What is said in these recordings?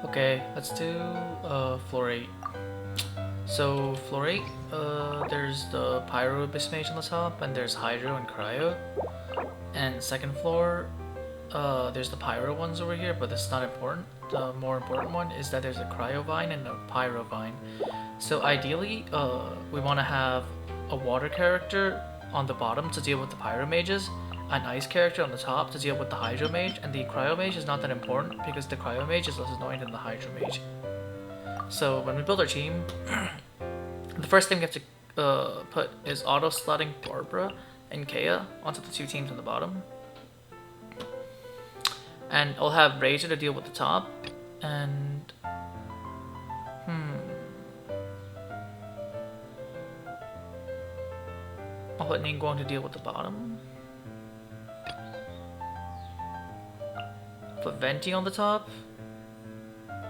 Okay, let's do floor 8. So floor 8, there's the Pyro Abyss Mage on the top, and there's Hydro and Cryo. And second floor, there's the Pyro ones over here, but that's not important. The more important one is that there's a Cryo Vine and a Pyro Vine. So ideally, we want to have a water character on the bottom to deal with the Pyro Mages, an ice character on the top to deal with the Hydro Mage, and the Cryo Mage is not that important because the Cryo Mage is less annoying than the Hydro Mage. So when we build our team, the first thing we have to put is auto-slotting Barbara and Kea onto the two teams on the bottom. And I'll have Razer to deal with the top, and I'll put Ningguang to deal with the bottom. Put Venti on the top.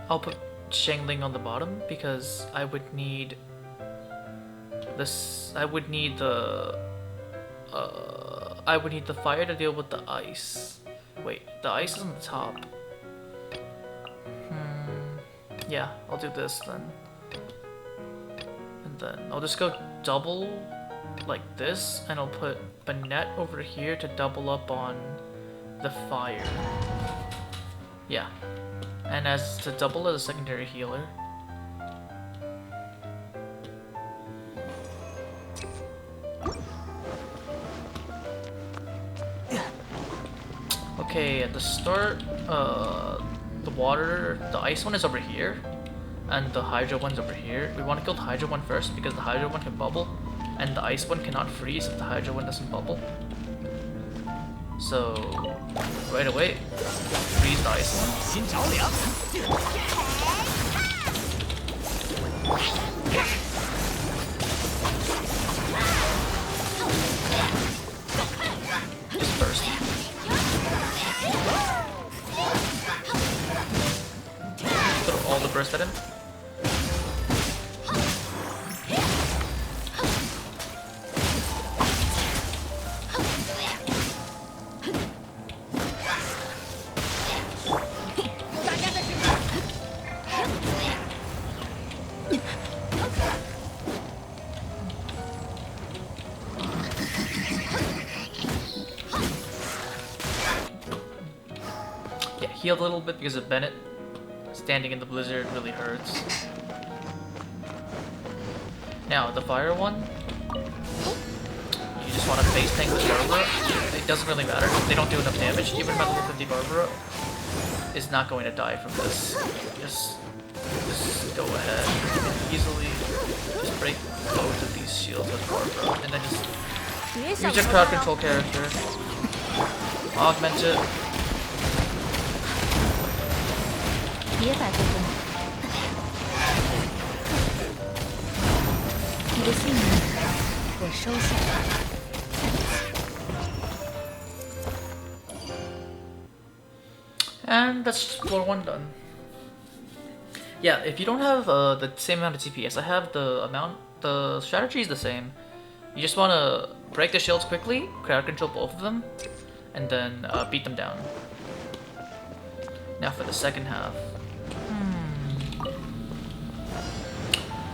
I'll put Shangling on the bottom because I would need this. I would need the fire to deal with the ice. Wait, the ice is on the top. Yeah, I'll do this then. And then I'll just go double like this, and I'll put Banette over here to double up on the fire. Yeah. And as to double as a secondary healer. Okay, at the start, the ice one is over here, and the Hydro one's over here. We want to kill the Hydro one first because the Hydro one can bubble, and the ice one cannot freeze if the Hydro one doesn't bubble. So, right away, freeze the ice one. Just burst. Throw all the burst at him. Healed a little bit because of Bennett. Standing in the blizzard really hurts. Now, the fire one, you just want to face tank the Barbara. It doesn't really matter. They don't do enough damage. Even my level 50 Barbara is not going to die from this. Just go ahead and easily just break both of these shields with Barbara. And then just use your crowd control character. Augment it. 别摆动了，你的信任我收下。And that's floor 1 done. Yeah, if you don't have the same amount of TPS I have, the strategy is the same. You just want to break the shields quickly, crowd control both of them, and then beat them down. Now for the second half.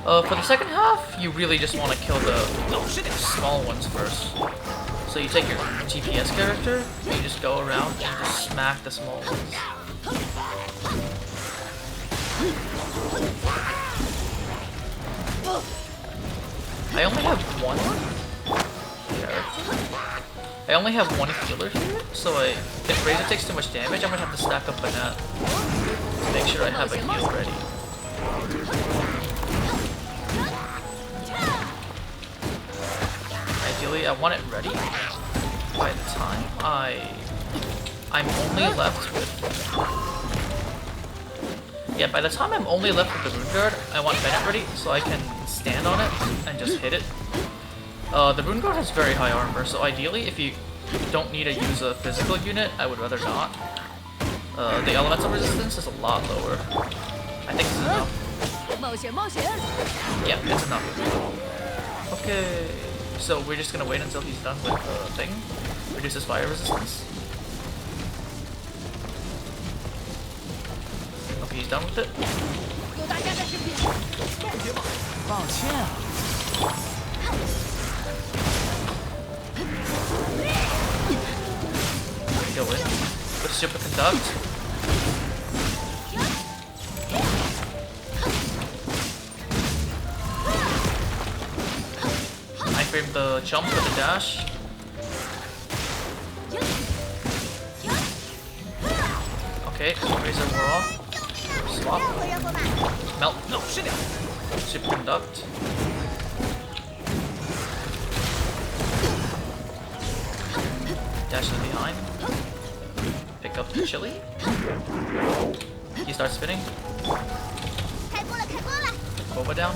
For the second half, you really just want to kill the small ones first. So you take your TPS character, and you just go around and just smack the small ones. I only have one character. I only have one healer here, so if Razer takes too much damage, I'm gonna have to stack up Banette to make sure I have a heal ready. Ideally, I want it ready by the time I'm only left with... Yeah, by the time I'm only left with the Rune Guard, I want Bennett ready so I can stand on it and just hit it. The Rune Guard has very high armor, so ideally, if you don't need to use a physical unit, I would rather not. The elemental resistance is a lot lower. I think it's enough. Yeah, it's enough. Okay, so we're just gonna wait until he's done with the thing. Reduces fire resistance. Okay, he's done with it. 有大家在身边，抱歉啊， Go in with super conduct. I frame the jump with the dash. Okay, Razor we're off. Swap. 回人和马， Melt. 老实点。 Super conduct. Dash in behind. Pick up the chili. He starts spinning. 开锅了，开锅了， Boba down.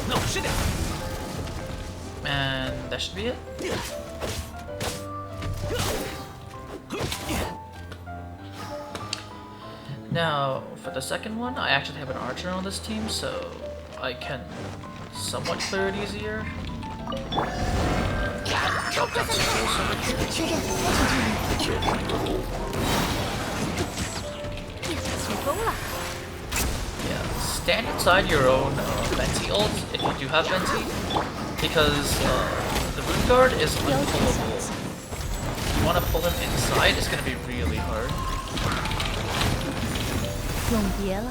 老实点。 And that should be it. Now, for the second one, I actually have an archer on this team, so I can somewhat clear it easier. Drop down some kills over here. 确认安全距离。起风了， Yeah, stand inside your own Venti ult if you do have Venti, because the Rune Guard is 标准 unpullable. 小 If you want to pull him inside, it's going to be really hard. 永别了，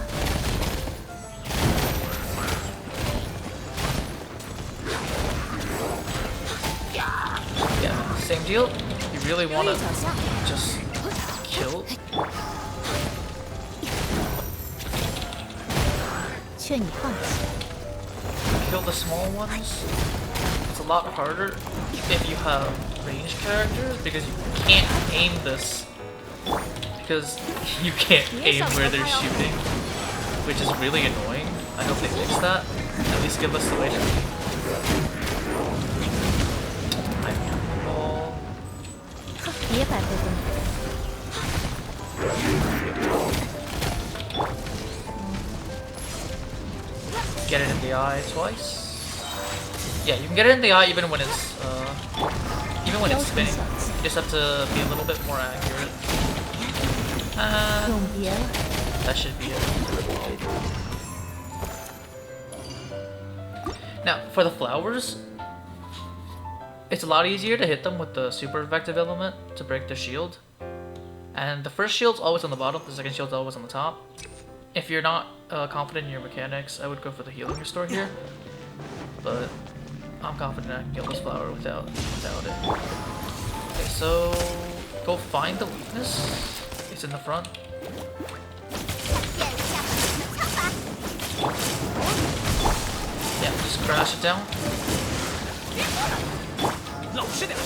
Yeah, same deal. You really 留 want 意 to 脚下， just kill. 劝你放弃。 Kill the small ones. It's a lot harder if you have ranged characters because you can't aim this. Because you can't aim where they're shooting, which is really annoying. I hope they fix that. At least give us the way to be. I have the ball. 别白费功夫。 Get it in the eye twice. Yeah, you can get it in the eye even when it's spinning. You just have to be a little bit more accurate. 永别了， That should be it. Now, for the flowers, it's a lot easier to hit them with the super effective element to break their shield. And the first shield's always on the bottom, the second shield's always on the top. If you're not confident in your mechanics, I would go for the healing restore here. But I'm confident I can kill this flower without it. Okay, so go find the weakness. It's in the front. 变一下我的枪法， Yeah, just crash it down. 老实点。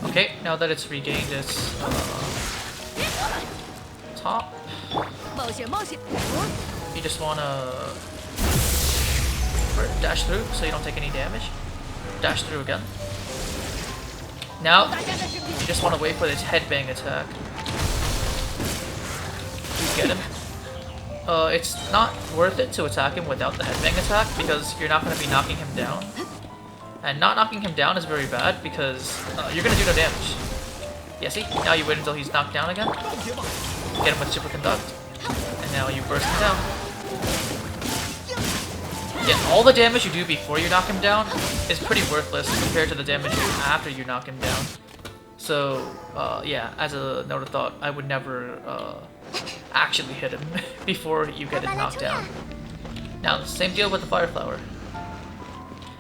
Okay, now that it's regained its top, 冒险冒险， you just wanna dash through so you don't take any damage. Dash through again. Now, 大家在身边， you just wanna wait for this headbang attack. You get him. It's not worth it to attack him without the headbang attack because you're not gonna be knocking him down. And not knocking him down is very bad because you're gonna do no damage. Yeah, see? Now you wait until he's knocked down again. Get him with super conduct. And now you burst him down. Yeah, all the damage you do before you knock him down is pretty worthless compared to the damage you do after you knock him down. So, yeah, as a note of thought, I would never actually hit him before you get him knocked down. Now, same deal with the fire flower.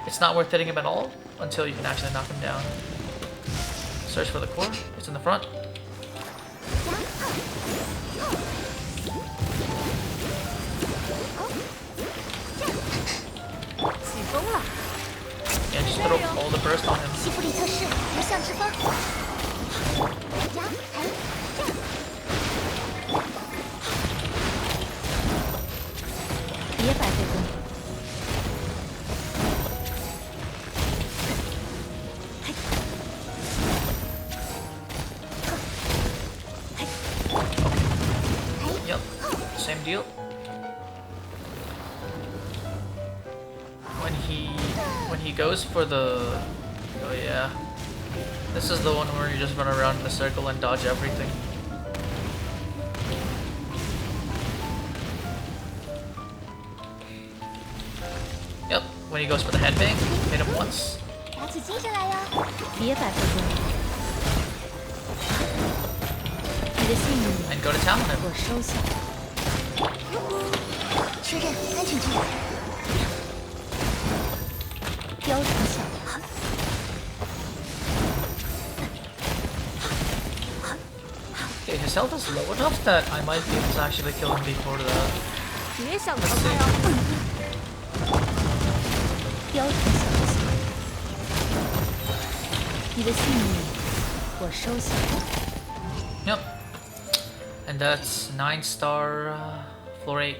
It's not worth hitting him at all until you can actually knock him down. Search for the core. It's in the front. Yeah, just throw all the burst on him. 西弗里测试无相之风，压弹战， 别白费功夫。 变 same deal. When he goes for the... Oh yeah. This is the one where you just run around in a circle and dodge everything. Yep, when he goes for the headbang, hit him once. 打起精神来呀！别摆脱功，你的信念 And go to town on him. 我收下。确认安全距离。雕虫小技， Okay, his health is low enough that I might be able to actually kill him before that. 别想逃开哦！雕虫小技，你的信念我收下。 Yep. And that's 9-star floor 8.